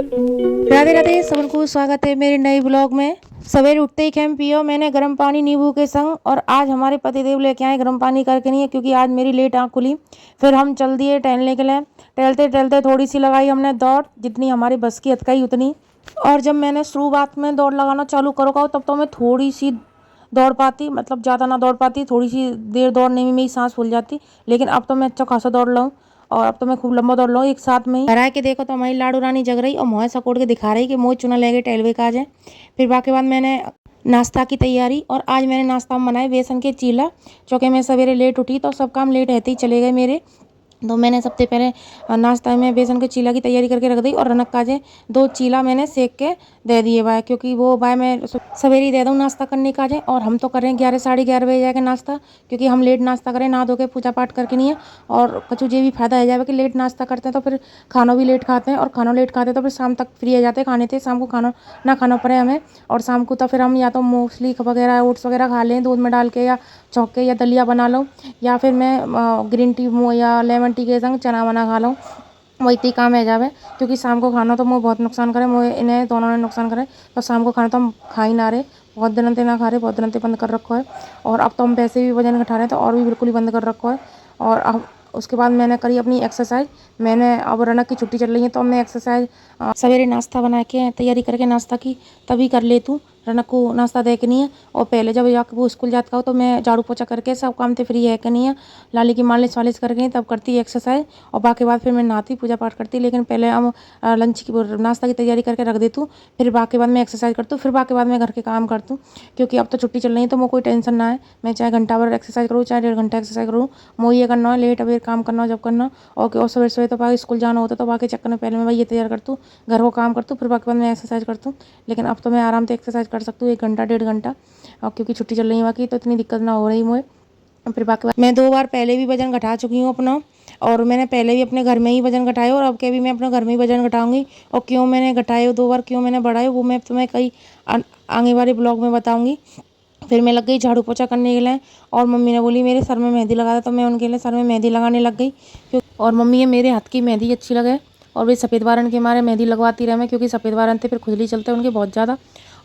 राधे राधे सबको स्वागत है मेरे नए ब्लॉग में। सवेरे उठते ही खेम पियो मैंने गर्म पानी नींबू के संग, और आज हमारे पतिदेव लेके आए गर्म पानी करके नहीं है क्योंकि आज मेरी लेट आँख खुली। फिर हम चल दिए टहलने के लिए। टहलते टहलते थोड़ी सी लगाई हमने दौड़, जितनी हमारी बस की अतकाई उतनी। और जब मैंने शुरुआत में दौड़ लगाना चालू करो तब तो मैं थोड़ी सी दौड़ पाती, मतलब ज़्यादा ना दौड़ पाती, थोड़ी सी देर दौड़ने में मेरी सांस फूल जाती। लेकिन अब तो मैं अच्छा खासा दौड़ लूँ, और अब तो मैं खूब लंबा दौड़ लूँ एक साथ में ही। हरा के देखो तो हमारी लाडू रानी जग रही और मुँह सकोड़ के दिखा रही कि मोह चुना ले गए टहलवे का जाए। फिर बाकी बाद मैंने नाश्ता की तैयारी, और आज मैंने नाश्ता में बनाए बेसन के चीला। चूँकि मैं सवेरे लेट उठी तो सब काम लेट रहते ही चले गए मेरे। तो मैंने सबसे पहले नाश्ता में बेसन के चीला की तैयारी करके रख दी, और रनक काजे 2 चीला मैंने सेक के दे दिए भाई, क्योंकि वो भाई मैं सवेरे ही दे दूँ नाश्ता करने का जाए। और हम तो करें 11 साढ़े 11 बजे जाके नाश्ता, क्योंकि हम लेट नाश्ता करें नहा धो के पूजा पाठ करके नहीं है। और कछु ये भी फायदा है जाए कि लेट नाश्ता करते हैं तो फिर खाना भी लेट खाते हैं, और खाना लेट खाते हैं तो फिर शाम तक फ्री हो जाते हैं खाने थे। शाम को खाना ना खाना पड़े हमें, और शाम को तो फिर हम या तो मूसली वगैरह ओट्स वगैरह खा लें दूध में डाल के, या चौक के, या दलिया बना लो, या फिर मैं ग्रीन टी या लेमन टी के संग चना वना खा लो। वही इतनी काम है जावे, क्योंकि शाम को खाना तो मुझे बहुत नुकसान करे, मुझे इन्हें दोनों ने नुकसान करे। तो शाम को खाना तो हम खा ही ना रहे, बहुत दिनों से ना खा रहे, बहुत दिनों से बंद कर रखो है। और अब तो हम वैसे भी वजन घटा रहे हैं तो और भी बिल्कुल ही बंद कर रखो है। और अब उसके बाद मैंने करी अपनी एक्सरसाइज। मैंने अब रनक की छुट्टी चल रही है तो मैं एक्सरसाइज सवेरे नाश्ता बना के तैयारी करके नाश्ता की तभी कर लेती हूँ। रनक को नाश्ता दे के नहीं है, और पहले जब जाकर वो स्कूल जाता हो तो मैं झाड़ू पोछा करके सब काम से फ्री है कि नहीं है, लाली की मालिश वालिश करके तब करती एक्सरसाइज। और बाकी बाद फिर मैं नहाती पूजा पाठ करती, लेकिन पहले हम लंच की नाश्ता की तैयारी करके रख देती हूँ। फिर बाकी बाद मैं एक्सरसाइज करती हूँ, फिर बाकी बाद मैं घर के काम करती हूँ। क्योंकि अब तो छुट्टी चल रही है तो मुझे कोई टेंशन ना है, मैं चाहे घंटा भर एक्सरसाइज करूँ चाहे 1.5 घंटा एक्सरसाइज करूँ, मुझे ये करना है लेट अबेर काम करना हो जब करना। और सवेरे सवेरे तो बाकी स्कूल जाना होता है तो बाकी चक्कर में पहले मैं ये तैयार करती हूँ, घर को काम करती हूँ, फिर बाकी बाद मैं एक्सरसाइज करती हूँ। लेकिन अब तो मैं आराम से एक्सरसाइज कर सकती हूँ 1 घंटा 1.5 घंटा, और क्योंकि छुट्टी चल रही है बाकी तो इतनी दिक्कत ना हो रही मुझे। फिर बाकी मैं 2 बार पहले भी वजन घटा चुकी हूँ अपना, और मैंने पहले भी अपने घर में ही वजन घटाया, और अब के भी मैं अपने घर में ही वजन घटाऊंगी। और क्यों मैंने घटाए 2 बार, क्यों मैंने बढ़ाए, वो मैं तुम्हें कई आगे वाले ब्लॉग में बताऊंगी। फिर मैं लग गई झाड़ू पोछा करने के लिए, और मम्मी ने बोली मेरे सर में मेहंदी लगा दे, तो मैं उनके लिए सर में मेहंदी लगाने लग गई। और मम्मी ये मेरे हाथ की मेहंदी अच्छी लगे, और वे सफ़ेद बारन के मारे मेहंदी लगवाती रहे मैं, क्योंकि सफ़ेद बारन थे फिर खुजली चलते हैं उनके बहुत ज़्यादा।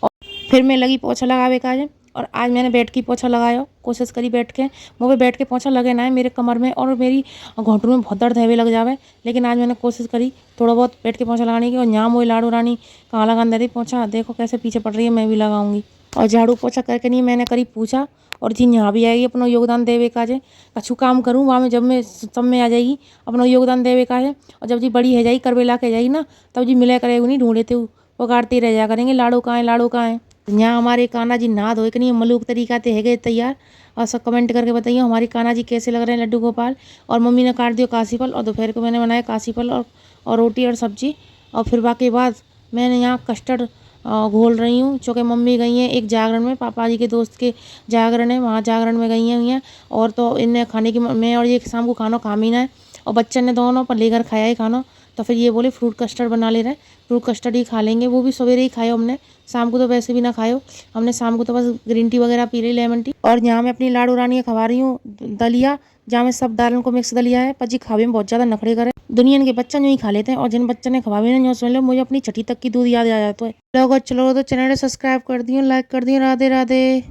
और फिर मैं लगी पोछा लगावे काज, और आज मैंने बैठ के पोछा लगाया, कोशिश करी बैठ के। मुँह पे बैठ के पोछा लगे ना है मेरे कमर में और मेरी घुटनों में बहुत दर्द हैवे लग जावे, लेकिन आज मैंने कोशिश करी थोड़ा बहुत बैठ के पोछा लगाने की। और यहाँ मोई लाडू रानी कहाँ लगा दे रही पोछा, देखो कैसे पीछे पड़ रही है, मैं भी लगाऊंगी। और झाड़ू पोछा करके नहीं मैंने करी पूछा, और जी यहाँ भी आएगी अपना योगदान देवे का जे, कछु काम करूँ वहाँ में जब मैं सब में आ जाएगी अपना योगदान देवे का है। और जब जी बड़ी है जाएगी करबेला के जाएगी ना, तब जी मिले करेगी नहीं ढूंढे थे पुकारते रह जा करेंगे लाडू कहाँ है लाडू कहाँ है। यहाँ हमारे कान्हा जी नहा धोए के नहीं मलूक तरीका ते है गए तैयार। और सब कमेंट करके बताइए हमारे कान्हा जी कैसे लग रहे हैं लड्डू गोपाल। और मम्मी ने काट दिया काशी फल, और दोपहर को मैंने बनाया काशी फल और रोटी और सब्जी। और फिर बाकी बाद मैंने यहाँ कस्टर्ड घोल रही हूँ, चूँकि मम्मी गई हैं एक जागरण में, पापा जी के दोस्त के जागरण है, वहाँ जागरण में गई हैं। और तो इन्हें खाने की मैं और ये शाम को खाना खा ही ना है, और बच्चन ने दोनों पर लेकर खाया ही खाना। तो फिर ये बोले फ्रूट कस्टर्ड बना ले रहे, फ्रूट कस्टर्ड ही खा लेंगे, वो भी सवेरे ही खाए हमने, शाम को तो वैसे भी ना खाए हमने। शाम को तो बस ग्रीन टी वगैरह पी रही लेमन टी। और यहाँ मैं अपनी लाडू रानी खवा रही हूँ दलिया, जहाँ में सब दालों को मिक्स दलिया है, पर जी खावे में बहुत ज़्यादा नखरे करे। दुनिया के बच्चा जो ही खा लेते हैं, और जिन बच्चों ने खवावे ना जो समझ लो मुझे अपनी छठी तक की दूध याद आ जाता है। लोग चलो तो चैनल सब्सक्राइब कर दियो, लाइक कर दियो। राधे राधे।